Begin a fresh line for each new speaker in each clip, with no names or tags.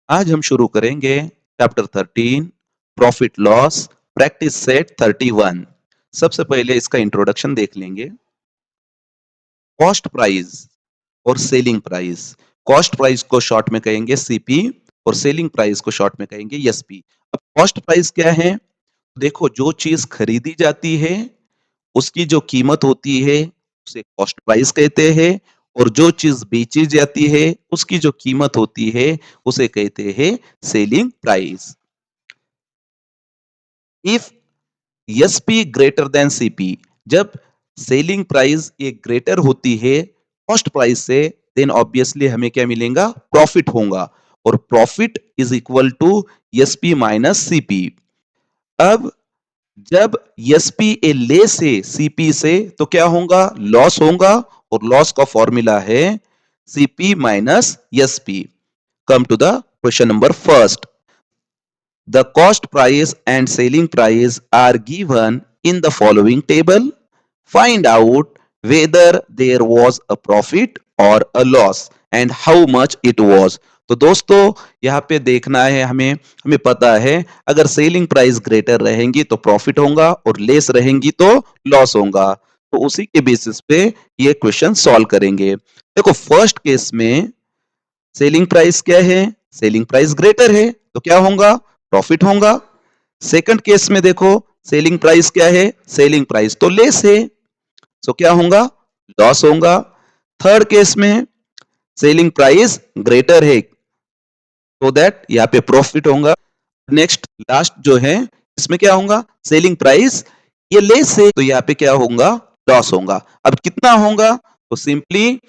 आज हम शुरू करेंगे chapter 13 profit loss practice set 31। सबसे पहले इसका इंट्रोडक्शन देख लेंगे। कॉस्ट प्राइस और सेलिंग प्राइस। कॉस्ट प्राइस को शॉर्ट में कहेंगे सीपी और सेलिंग प्राइस को शॉर्ट में कहेंगे एसपी। अब कॉस्ट प्राइस क्या है? देखो, जो चीज खरीदी जाती है उसकी जो कीमत होती है उसे कॉस्ट प्राइस कहते हैं, और जो चीज बेची जाती है उसकी जो कीमत होती है उसे कहते हैं selling price. If SP greater than CP, जब सेलिंग प्राइस ये ग्रेटर होती है कॉस्ट प्राइस से, देन ऑब्वियसली हमें क्या मिलेगा? प्रॉफिट होगा, और profit is equal to SP minus CP. अब जब एसपी ए लेस है सीपी से तो क्या होगा? लॉस होगा, और लॉस का फॉर्मूला है CP minus SP. Come to the question number first. The cost price and selling price are given in the following table. Find out whether there was a profit or a loss and how much it was. तो दोस्तों, यहाँ पे देखना है हमें हमें पता है अगर सेलिंग प्राइस ग्रेटर रहेंगी तो प्रॉफिट होगा और लेस रहेंगी तो लॉस होगा। तो उसी के बेसिस पे ये क्वेश्चन सॉल्व करेंगे। देखो, फर्स्ट केस में सेलिंग प्राइस क्या है? सेलिंग प्राइस ग्रेटर है तो क्या होगा? प्रॉफिट होगा। सेकंड केस में देखो, सेलिंग प्राइस क्या है? सेलिंग प्राइस तो लेस है, तो क्या होगा? लॉस होगा। थर्ड केस में सेलिंग प्राइस ग्रेटर है तो दैट यहाँ पे प्रॉफिट होगा। नेक्स्ट लास्ट जो है इसमें क्या होगा? सेलिंग प्राइस ये लेस है तो यहाँ पे क्या होगा? लॉस होगा। अब कितना होगा? तो सिंपली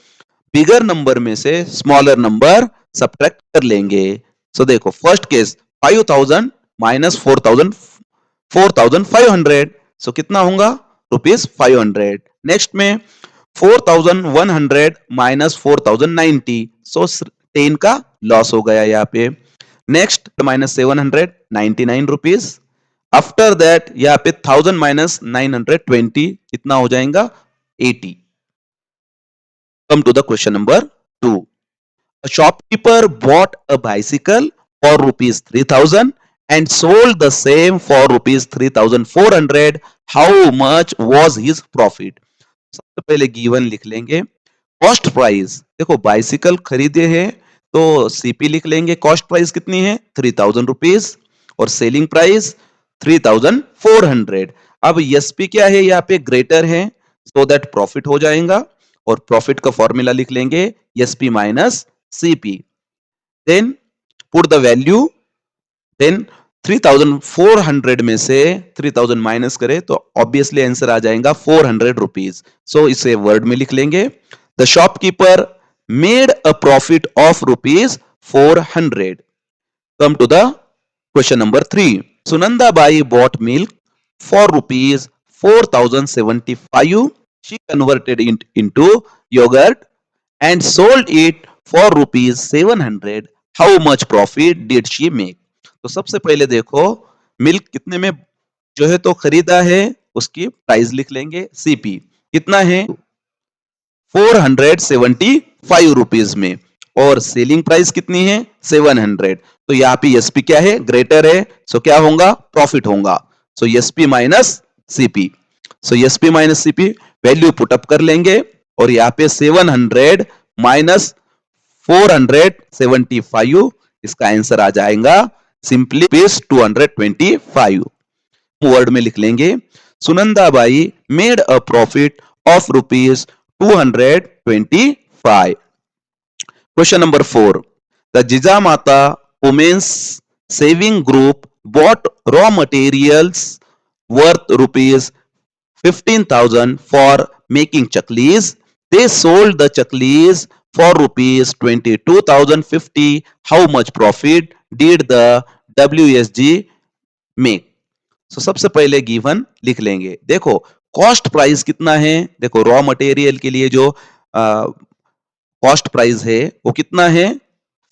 बिगर नंबर में से स्मॉलर नंबर सब्ट्रैक्ट कर लेंगे। सो देखो, फर्स्ट केस 5000 माइनस 4500, सो कितना होगा? ₹500। नेक्स्ट में 4100 माइनस 4090, सो 10 का लॉस हो गया यहाँ पे। Next minus 700 ₹99। आफ्टर दैट यहाँ पे 1000 माइनस 920 कितना हो जाएगा? 80। Come to the question number 2. A shopkeeper bought a bicycle for rupees 3000 and sold the same for rupees 3400. How much was his profit? सबसे पहले गिवन लिख लेंगे। कॉस्ट प्राइस, देखो बाइसिकल खरीदे हैं तो सीपी लिख लेंगे। कॉस्ट प्राइस कितनी है? 3000 रुपीज, और सेलिंग प्राइस 3400। अब एसपी क्या है? यहाँ पे ग्रेटर है, सो दैट प्रॉफिट हो जाएगा, और प्रॉफिट का फॉर्मूला लिख लेंगे SP minus CP. Then put the value. Then 3400 में से 3000 माइनस करें तो ऑब्वियसली आंसर आ जाएगा 400 रुपीज। सो इसे वर्ड में लिख लेंगे। The shopkeeper made a profit of rupees 400। Come to the question number 3. Sunanda Bai bought milk for rupees 4075. She converted it into yogurt and sold it for rupees 700. How much profit did she make? तो सबसे पहले देखो, milk कितने में जो है तो खरीदा है उसकी प्राइस लिख लेंगे सीपी। कितना है? 475 रुपीज में, और सेलिंग प्राइस कितनी है? 700। तो यहाँ पे एसपी क्या है? ग्रेटर है, सो क्या होगा? प्रॉफिट होगा। So SP minus CP. So SP minus CP value put up कर लेंगे, और यहाँ पे 700 माइनस 475, इसका आंसर आ जाएगा सिंपली 225। वर्ड में लिख लेंगे Sunanda by made a profit of rupees 225. Question number 4. The Jijamata Women's Saving Group bought raw materials worth rupees 15,000 for making chaklis. They sold the chaklis for rupees 22,050. How much profit did the WSG make? So सबसे पहले given लिख लेंगे। देखो, cost price कितना है? देखो, raw material के लिए जो कॉस्ट प्राइस है वो कितना है?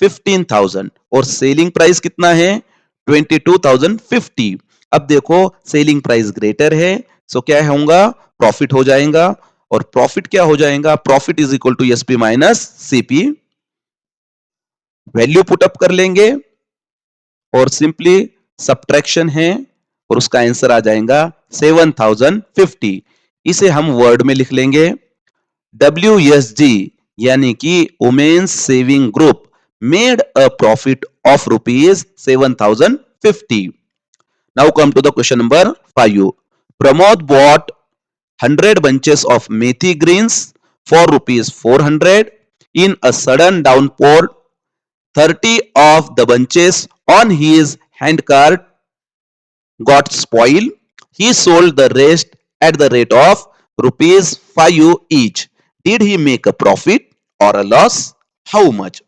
15,000, और सेलिंग प्राइस कितना है? 22,050। अब देखो, सेलिंग प्राइस ग्रेटर है, सो क्या होगा? प्रॉफिट हो जाएगा, और प्रॉफिट क्या हो जाएगा? Profit is equal to SP minus CP. Value put up कर लेंगे। और सिंपली सब्ट्रैक्शन है और उसका आंसर आ जाएगा 7050। इसे हम वर्ड में लिख लेंगे WSG यानी कि women's saving group made a profit of rupees 7050। Now come to the question number 5. Pramod bought 100 bunches of methi greens for rupees 400. In a sudden downpour, 30 of the bunches on his handcart got spoiled. He sold the rest at the rate of rupees 5 each. Did he make a profit or a loss? How much?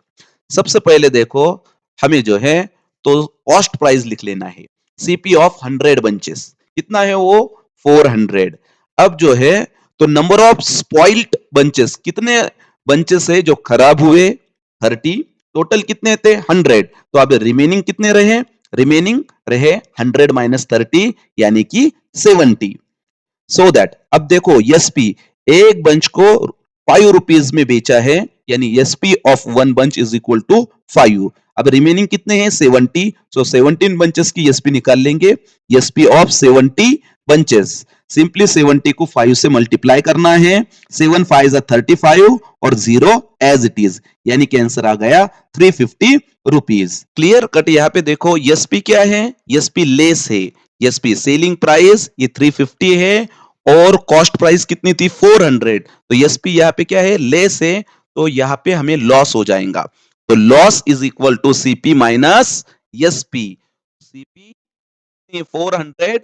सबसे पहले देखो हमें जो है तो cost price लिख लेना है। सीपी ऑफ 100 बंचेस कितना है वो 400। अब जो है तो नंबर ऑफ स्पॉइल्ड बंचेस कितने बंचेस है जो खराब हुए 30, टोटल कितने थे 100। तो अब रिमेनिंग कितने रहे, रिमेनिंग रहे 100 माइनस 30 यानी कि 70। सो दैट अब देखो एसपी एक बंच को 5 रुपीज में बेचा है यानी SP of one bunch is equal to 5। अब रिमेनिंग कितने हैं 70। सो 17 बंचेस की एसपी निकाल लेंगे। एसपी ऑफ 70 बंचेस सिंपली 70 को 5 से मल्टीप्लाई करना है। 7 5 35 और 0 एज इट इज यानी कि आंसर आ गया 350 रुपीज। Clear cut. यहाँ पे देखो एसपी क्या है, एसपी लेस है। एसपी सेलिंग प्राइस ये 350 है और कॉस्ट प्राइस कितनी थी 400। तो एसपी यहाँ पे क्या है लेस है, तो यहाँ पे हमें लॉस हो जाएगा। तो loss is equal to CP minus SP. CP 400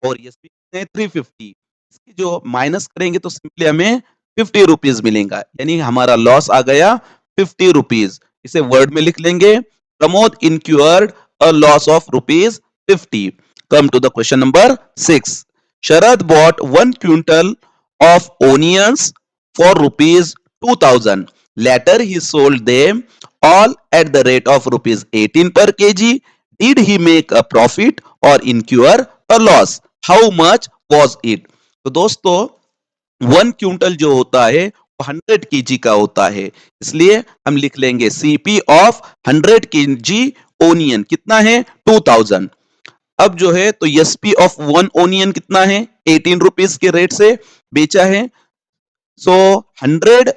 और एसपी 350, इसकी जो माइनस करेंगे तो सिंपली हमें 50 रुपीज मिलेगा यानी हमारा लॉस आ गया 50 रुपीज। इसे वर्ड में लिख लेंगे Pramod incurred a loss of rupees 50। Come to the question number 6. Sharad bought 1 quintal of onions for rupees 2000. Later he sold them all at the rate of rupees 18 per kg. Did he make a profit or incur a loss? How much was it? तो दोस्तों 1 quintal जो होता है वो 100 KG का होता है, इसलिए हम लिख लेंगे सीपी ऑफ 100 केजी ओनियन कितना है 2000। अब जो है तो एसपी ऑफ 1 ओनियन कितना है 18 रुपीज के रेट से बेचा है। सो 100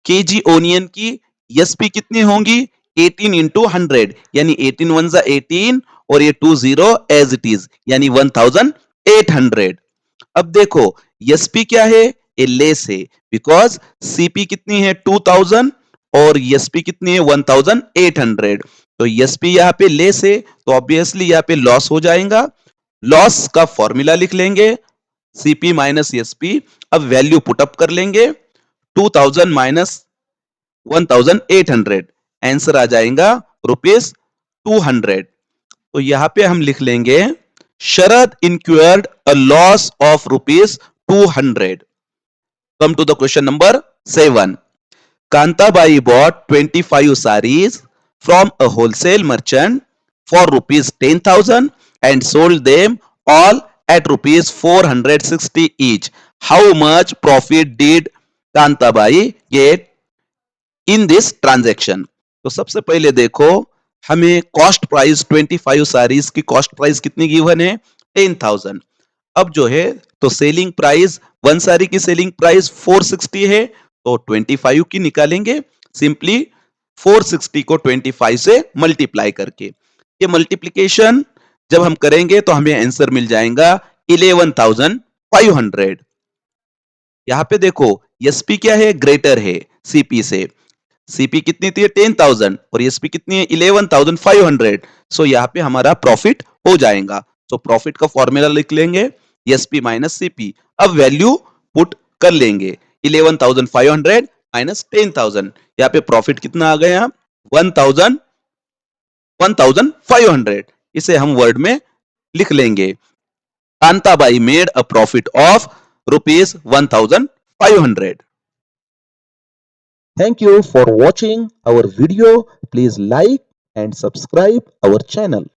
केजी ओनियन की एसपी कितनी होंगी 18 इंटू 100 यानी 18 वन जा 18 और ये 20 एज इट इज यानी 1800। अब देखो एसपी क्या है ये लेस है बिकॉज सीपी कितनी है 2000 और एसपी कितनी है 1800। तो एसपी यहाँ पे लेस है तो ऑब्वियसली यहाँ पे लॉस हो जाएगा। लॉस का फॉर्मूला लिख लेंगे सीपी माइनस एसपी। अब वैल्यू पुटअप कर लेंगे 2000 माइनस 1800 आंसर आ जाएगा रुपीज 200। तो यहाँ पे हम लिख लेंगे शरद incurred a loss of rupees 200। Come to the question number 7. Kantabai bought 25 sarees from a wholesale merchant for rupees 10,000 and sold them all at rupees 460 each. How much profit did Kantabai get in this transaction? तो सबसे पहले देखो हमें cost price 25 saris की cost price कितनी given है 10,000। अब जो है तो सेलिंग प्राइस वन सारी की सेलिंग प्राइस 460 है तो 25 की निकालेंगे सिंपली 460 को 25 से मल्टीप्लाई करके। ये मल्टीप्लिकेशन जब हम करेंगे तो हमें आंसर मिल जाएगा 11,500। यहां पे देखो एसपी क्या है ग्रेटर है सीपी से। सीपी कितनी थी 10,000 और एसपी कितनी है 11,500। सो यहाँ पे हमारा प्रॉफिट हो जाएगा। सो प्रॉफिट का फॉर्मूला लिख लेंगे एसपी माइनस सीपी। अब वैल्यू पुट कर लेंगे 11,500 माइनस 10,000। यहाँ पे प्रॉफिट कितना आ गया 1,500। इसे हम वर्ड में लिख लेंगे Kantabai made a profit of rupees 1,500।
Thank you for watching our video. Please like and subscribe our channel.